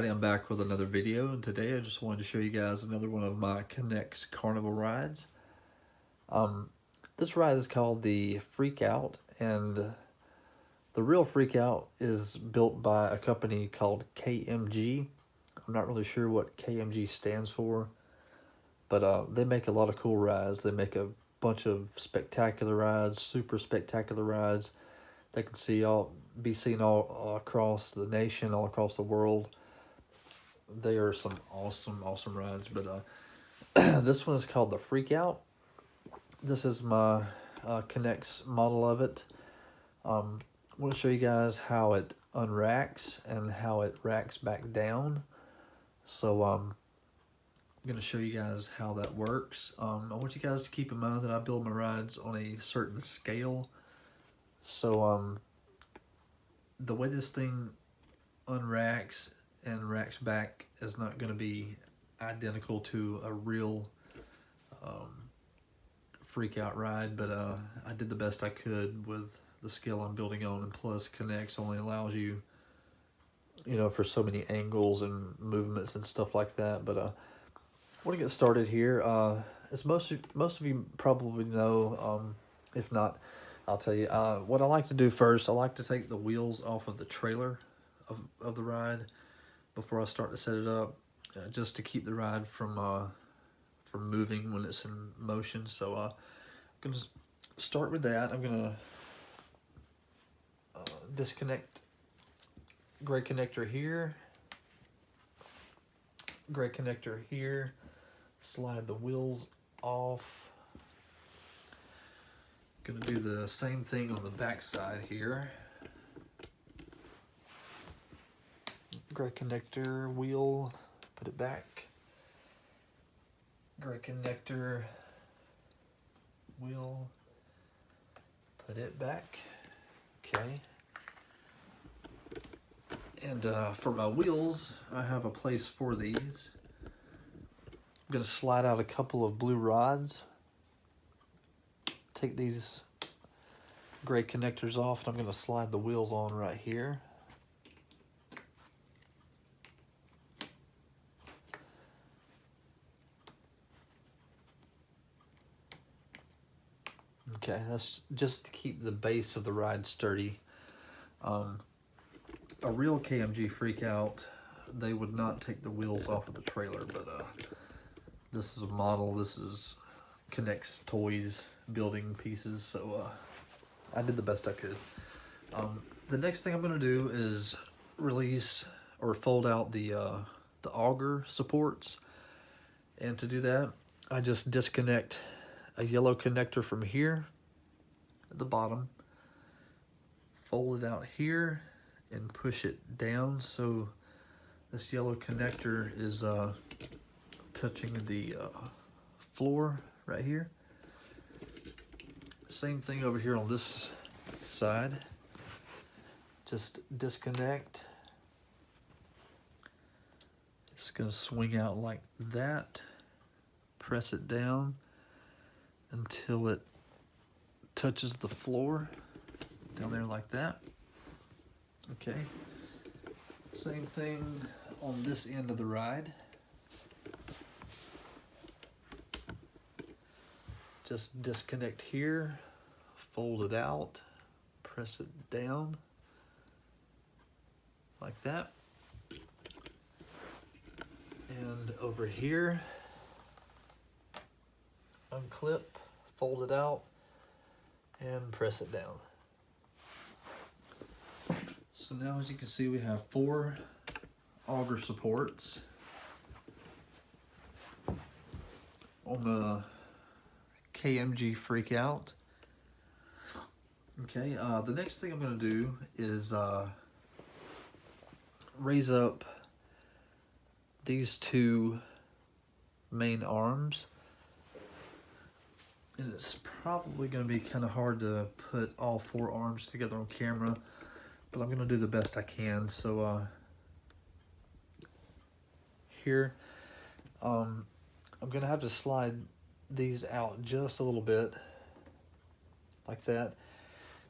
everybody, I'm back with another video, and today I just wanted to show you guys another one of my Knex Carnival rides. This ride is called the Freak Out, and the real Freak Out is built by a company called KMG. I'm not really sure what KMG stands for, but they make a lot of cool rides. They make a bunch of spectacular rides, super spectacular rides. They can be seen all across the nation, all across the world. They are some awesome rides, but this one is called the Freak Out. This is my Knex model of it. I want to show you guys how it unracks and how it racks back down. So I'm going to show you guys how that works. I want you guys to keep in mind that I build my rides on a certain scale. So the way this thing unracks and racks back is not going to be identical to a real Freak Out ride, but I did the best I could with the scale I'm building on, and plus Knex only allows you, for so many angles and movements and stuff like that. But I want to get started here. As most of you probably know, if not, I'll tell you. What I like to do first, I like to take the wheels off of the trailer of the ride before I start to set it up, just to keep the ride from moving when it's in motion. So I'm going to start with that. I'm going to disconnect gray connector here, gray connector here, slide the wheels off. Going to do the same thing on the back side here. Gray connector, wheel, put it back. Gray connector, wheel, put it back. Okay. And for my wheels, I have a place for these. I'm going to slide out a couple of blue rods. Take these gray connectors off, and I'm going to slide the wheels on right here. Okay, that's just to keep the base of the ride sturdy. A real KMG Freak Out, they would not take the wheels off of the trailer, but this is a model. This is Knex Toys building pieces, so I did the best I could. The next thing I'm going to do is release or fold out the auger supports, and to do that, I just disconnect a yellow connector from here at the bottom, fold it out here, and push it down so this yellow connector is touching the floor right here. Same thing over here on this side. Just disconnect. It's going to swing out like that. Press it down until it touches the floor down there like that. Okay. Same thing on this end of the ride. Just disconnect here, fold it out, press it down like that. And over here, unclip, fold it out, and press it down. So now, as you can see, we have 4 auger supports on the KMG Freak Out. Okay, the next thing I'm going to do is raise up these 2 main arms. And it's probably going to be kind of hard to put all 4 arms together on camera, but I'm going to do the best I can. So here, I'm going to have to slide these out just a little bit like that.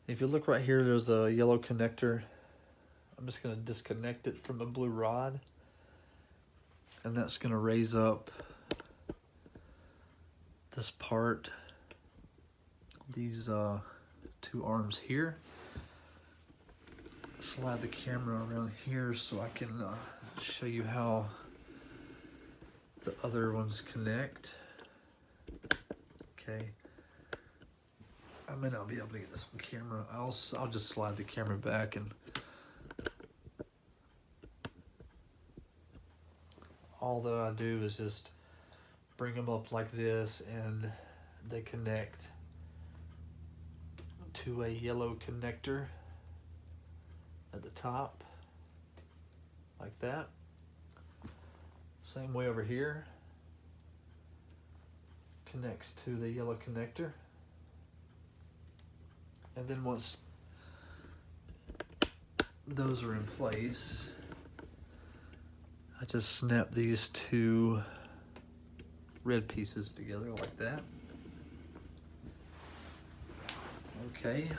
If you look right here, there's a yellow connector. I'm just going to disconnect it from the blue rod. and that's going to raise up this part, these two arms here. Slide the camera around here so I can show you how the other ones connect. Okay. I may not be able to get this on camera. I'll just slide the camera back, and all that I do is just bring them up like this, and they connect to a yellow connector at the top, like that. Same way over here, connects to the yellow connector. And then once those are in place, I just snap these two red pieces together like that. Okay,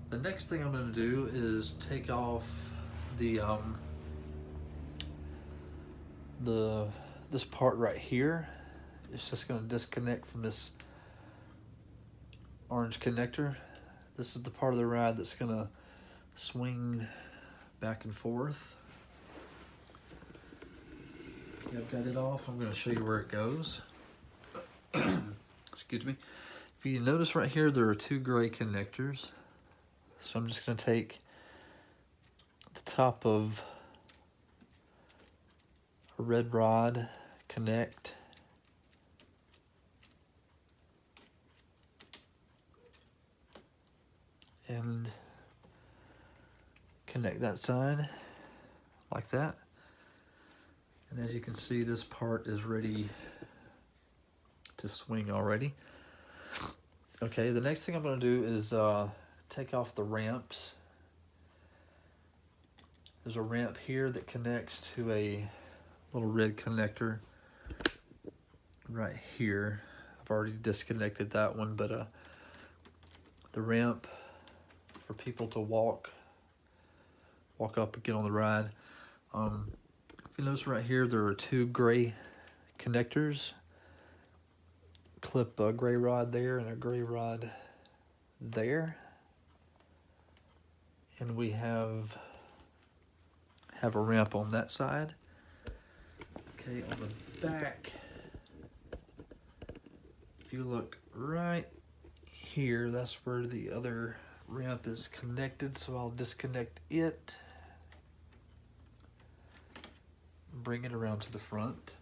the next thing I'm going to do is take off this part right here. It's just going to disconnect from this orange connector. This is the part of the ride that's going to swing back and forth. Okay, I've got it off. I'm going to show you where it goes. Excuse me. If you notice right here, there are two gray connectors. So I'm just going to take the top of a red rod, connect, and connect that side like that. And as you can see, this part is ready to swing already. Okay, the next thing I'm going to do is take off the ramps. There's a ramp here that connects to a little red connector right here. I've already disconnected that one, but the ramp for people to walk up and get on the ride. If you notice right here, there are two gray connectors. Clip a gray rod there and a gray rod there. And we have a ramp on that side. Okay, on the back, if you look right here, that's where the other ramp is connected, so I'll disconnect it, bring it around to the front.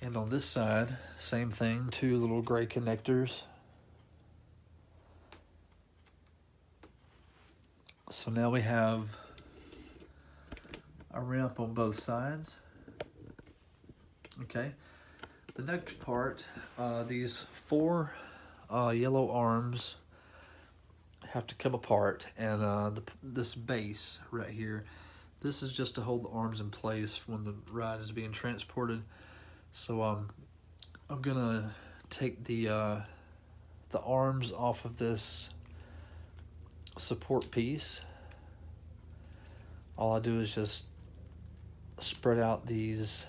And on this side, same thing, two little gray connectors. So now we have a ramp on both sides. Okay, the next part, these four yellow arms have to come apart, and this base right here, this is just to hold the arms in place when the ride is being transported. So I'm gonna take the arms off of this support piece. All I do is just spread out these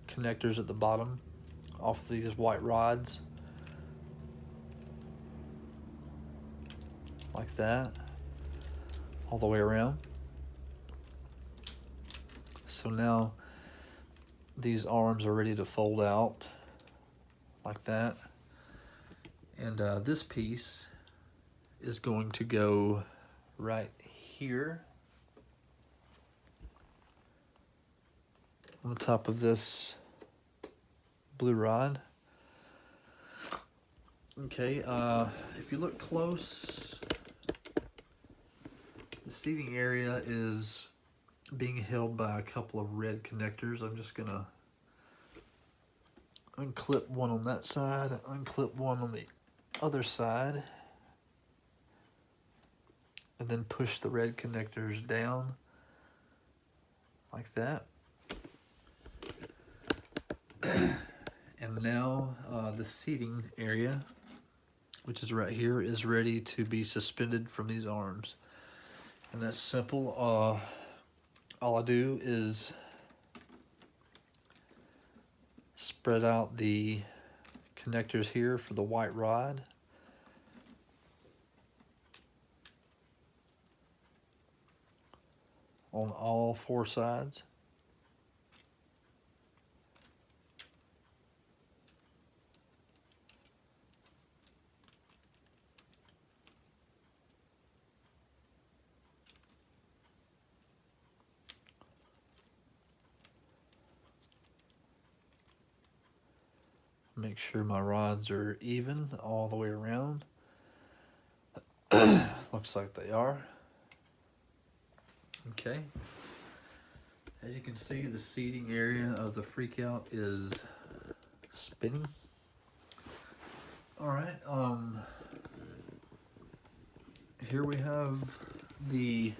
connectors at the bottom off of these white rods like that, all the way around. So now these arms are ready to fold out like that, and this piece is going to go right here on the top of this blue rod. Okay, if you look close, the seating area is being held by a couple of red connectors. I'm just gonna unclip one on that side, unclip one on the other side, and then push the red connectors down like that. And now the seating area, which is right here, is ready to be suspended from these arms. And that's simple. All I do is spread out the connectors here for the white rod. On all 4 sides. Make sure my rods are even all the way around. Looks like they are. Okay. As you can see, the seating area of the Freakout is spinning. Alright, here we have the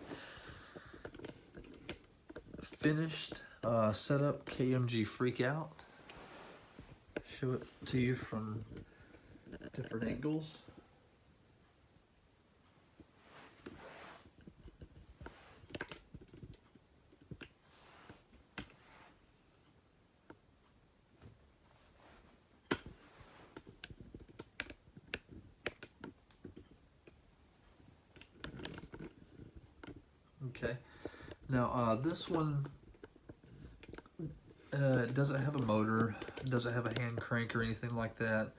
finished setup KMG Freakout. Show it to you from different angles. Okay, now this one doesn't have a motor, doesn't have a hand crank or anything like that,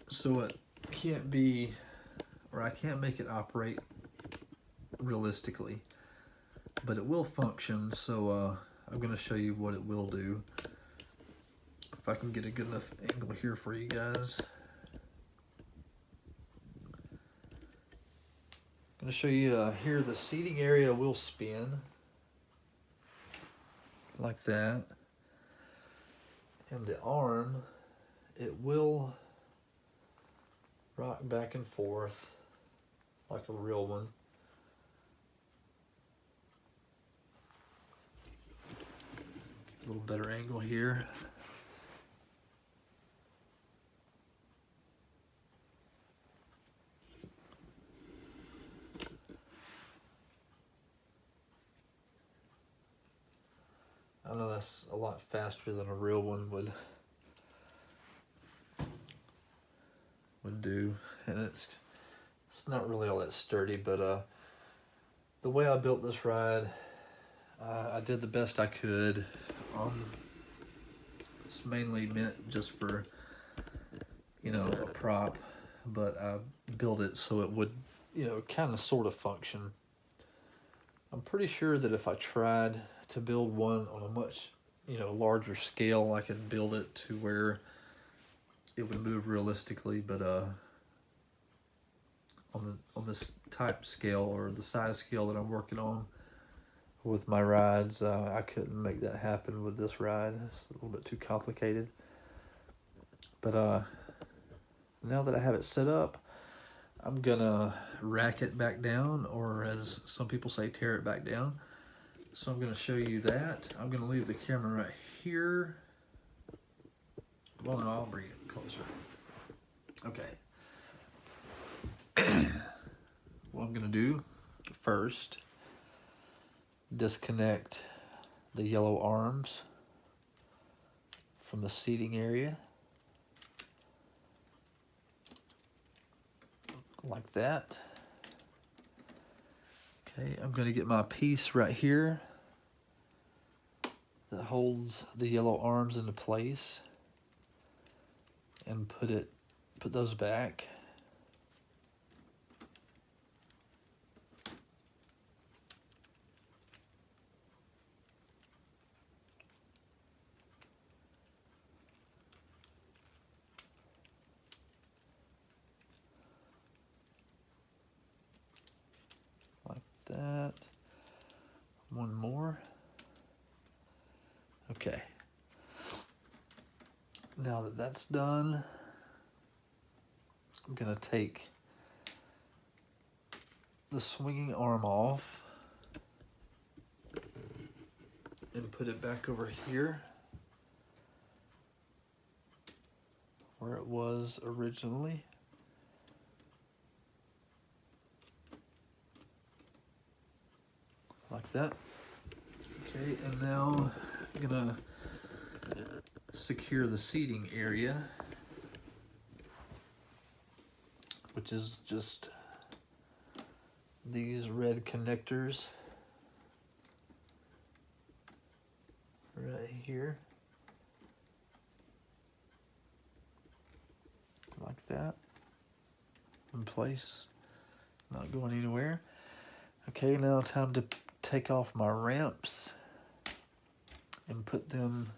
so it can't be, or I can't make it operate realistically, but it will function. So I'm going to show you what it will do. If I can get a good enough angle here for you guys. I'm going to show you here the seating area will spin like that, and the arm, it will rock back and forth like a real one. A little better angle here. I know that's a lot faster than a real one would do, and it's not really all that sturdy, but the way I built this ride, I did the best I could. It's mainly meant just for, you know, a prop, but I built it so it would, you know, kind of sort of function. I'm pretty sure that if I tried to build one on a much, you know, larger scale, I could build it to where it would move realistically, but on this type scale, or the size scale that I'm working on with my rides, I couldn't make that happen with this ride. It's a little bit too complicated. But now that I have it set up, I'm gonna rack it back down, or as some people say, tear it back down. So I'm gonna show you that. I'm gonna leave the camera right here. Well, no, I'll bring it closer. Okay. What I'm gonna do first, disconnect the yellow arms from the seating area. Like that. Okay, I'm going to get my piece right here that holds the yellow arms into place and put those back. That. One more. Okay. Now that that's done, I'm going to take the swinging arm off and put it back over here where it was originally. like that. Okay, and now I'm gonna secure the seating area, which is just these red connectors right here, like that, in place, not going anywhere. Okay, now time to take off my ramps and put them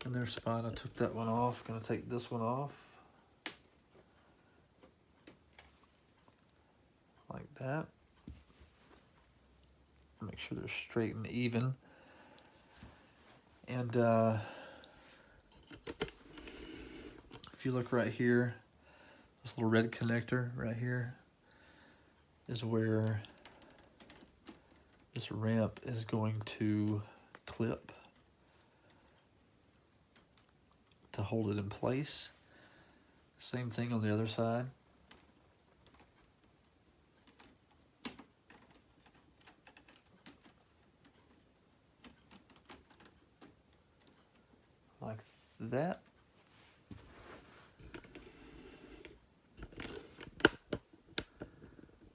in their spot. I took that one off, gonna take this one off, like that. Make sure they're straight and even. And if you look right here, this little red connector right here is where this ramp is going to clip to hold it in place. Same thing on the other side. Like that.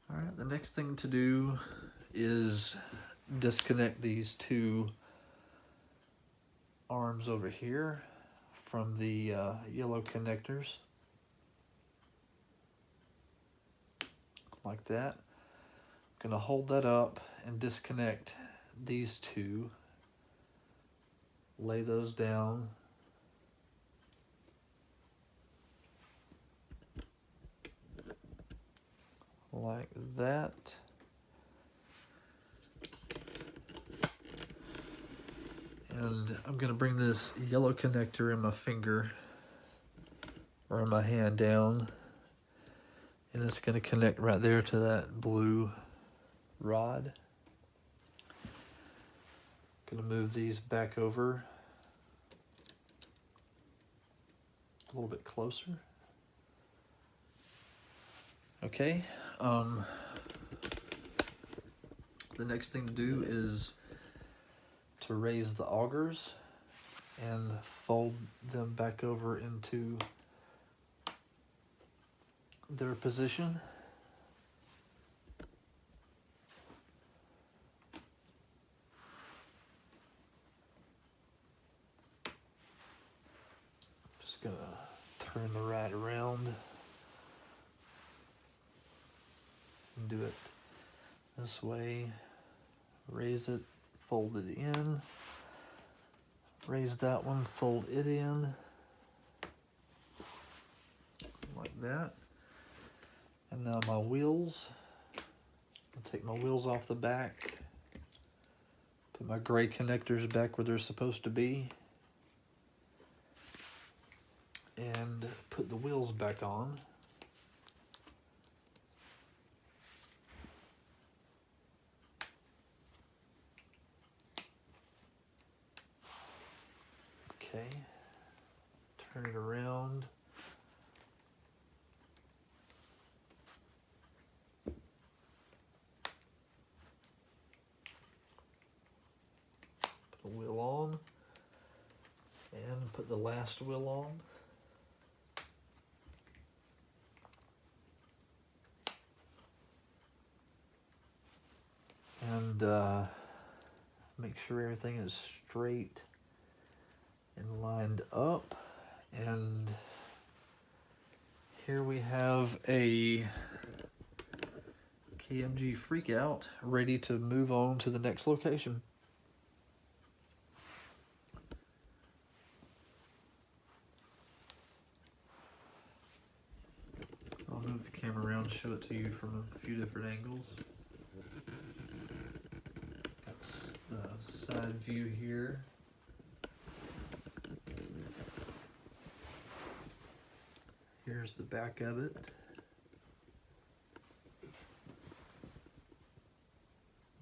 All right, the next thing to do is disconnect these two arms over here from the yellow connectors, like that. I'm gonna hold that up and disconnect these two, lay those down, like that. And I'm gonna bring this yellow connector in my finger or in my hand down, and it's gonna connect right there to that blue rod. Gonna move these back over a little bit closer. Okay, the next thing to do is to raise the augers and fold them back over into their position. Just gonna turn the rod around and do it this way. Raise it, fold it in, raise that one, fold it in, like that. And now my wheels, I'll take my wheels off the back, put my gray connectors back where they're supposed to be, and put the wheels back on. Okay, turn it around. Put the wheel on, and put the last wheel on. And make sure everything is straight and lined up. And here we have a KMG Freakout ready to move on to the next location. I'll move the camera around and show it to you from a few different angles. That's the side view here. Here's the back of it.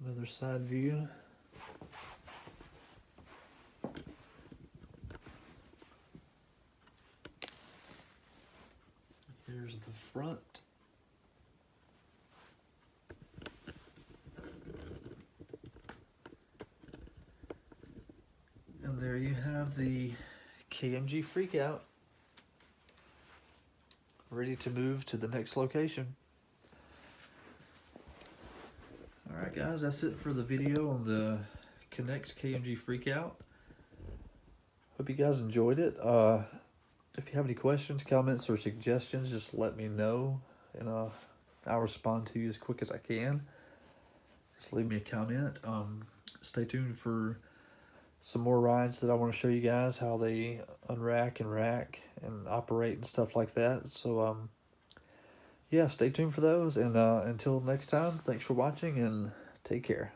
Another side view. Here's the front. there you have the KMG Freakout, ready to move to the next location. Alright guys, that's it for the video on the Knex KMG Freakout. Hope you guys enjoyed it. If you have any questions, comments, or suggestions, just let me know, and I'll respond to you as quick as I can. Just leave me a comment. Stay tuned for some more rides that I want to show you guys, how they unrack and rack and operate and stuff like that. So yeah, stay tuned for those, and until next time, thanks for watching and take care.